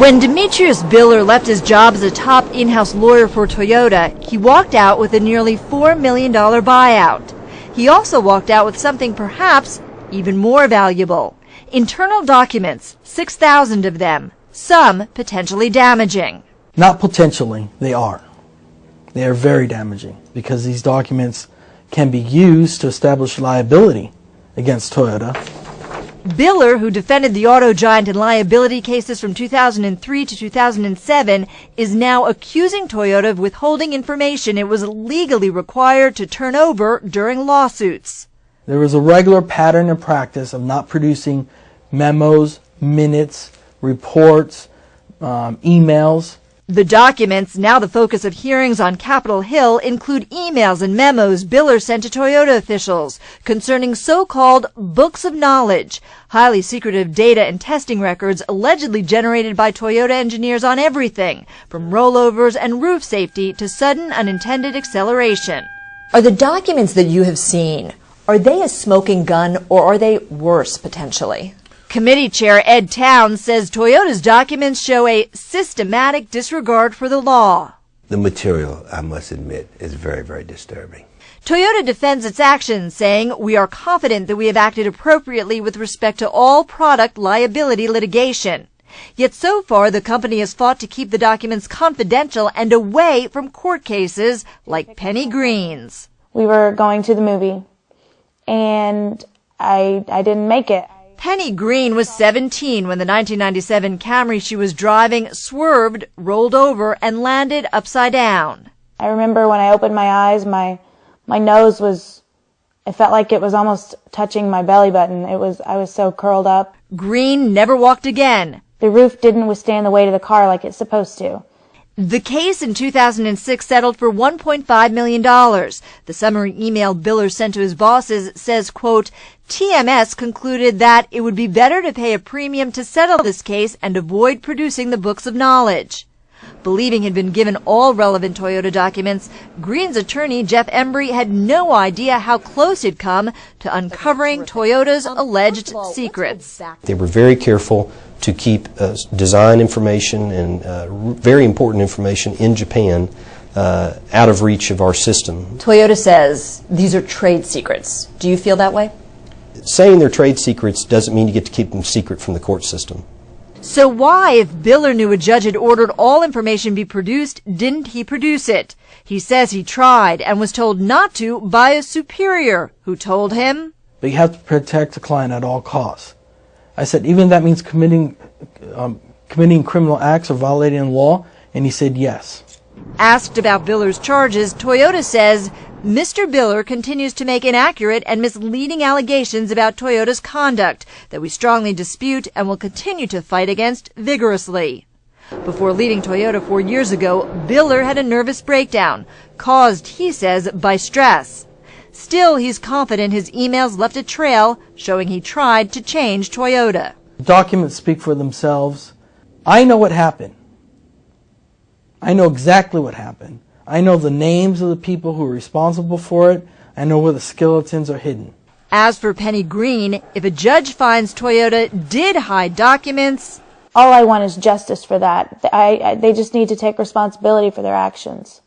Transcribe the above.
When Demetrius Biller left his job as a top in-house lawyer for Toyota, he walked out with a nearly $4 million buyout. He also walked out with something perhaps even more valuable: internal documents, 6,000 of them, some potentially damaging. Not potentially, they are. They are very damaging because these documents can be used to establish liability against Toyota. Biller, who defended the auto giant in liability cases from 2003 to 2007, is now accusing Toyota of withholding information it was legally required to turn over during lawsuits. There was a regular pattern and practice of not producing memos, minutes, reports, emails. The documents, now the focus of hearings on Capitol Hill, include emails and memos Biller sent to Toyota officials concerning so-called books of knowledge, highly secretive data and testing records allegedly generated by Toyota engineers on everything from rollovers and roof safety to sudden unintended acceleration. Are the documents that you have seen, are they a smoking gun or are they worse potentially? Committee Chair Ed Towns says Toyota's documents show a systematic disregard for the law. The material, I must admit, is very, very disturbing. Toyota defends its actions, saying, "We are confident that we have acted appropriately with respect to all product liability litigation." Yet so far, the company has fought to keep the documents confidential and away from court cases like Penny Green's. We were going to the movie, and I didn't make it. Penny Green was 17 when the 1997 Camry she was driving swerved, rolled over, and landed upside down. I remember when I opened my eyes, my nose it felt like it was almost touching my belly button. I was so curled up. Green never walked again. The roof didn't withstand the weight of the car like it's supposed to. The case in 2006 settled for $1.5 million. The summary email Biller sent to his bosses says, quote, "TMS concluded that it would be better to pay a premium to settle this case and avoid producing the books of knowledge." Believing he'd been given all relevant Toyota documents, Green's attorney, Jeff Embry, had no idea how close he'd come to uncovering Toyota's alleged secrets. They were very careful to keep design information and very important information in Japan out of reach of our system. Toyota says these are trade secrets. Do you feel that way? Saying they're trade secrets doesn't mean you get to keep them secret from the court system. So why, if Biller knew a judge had ordered all information be produced, didn't he produce it? He says he tried and was told not to by a superior who told him, "But you have to protect the client at all costs." I said, "Even if that means committing criminal acts or violating the law?" And he said yes. Asked about Biller's charges, Toyota says Mr. Biller continues to make inaccurate and misleading allegations about Toyota's conduct that we strongly dispute and will continue to fight against vigorously. Before leaving Toyota 4 years ago, Biller had a nervous breakdown, caused, he says, by stress. Still, he's confident his emails left a trail showing he tried to change Toyota. The documents speak for themselves. I know what happened. I know exactly what happened. I know the names of the people who are responsible for it. I know where the skeletons are hidden. As for Penny Green, if a judge finds Toyota did hide documents, all I want is justice for that. They just need to take responsibility for their actions.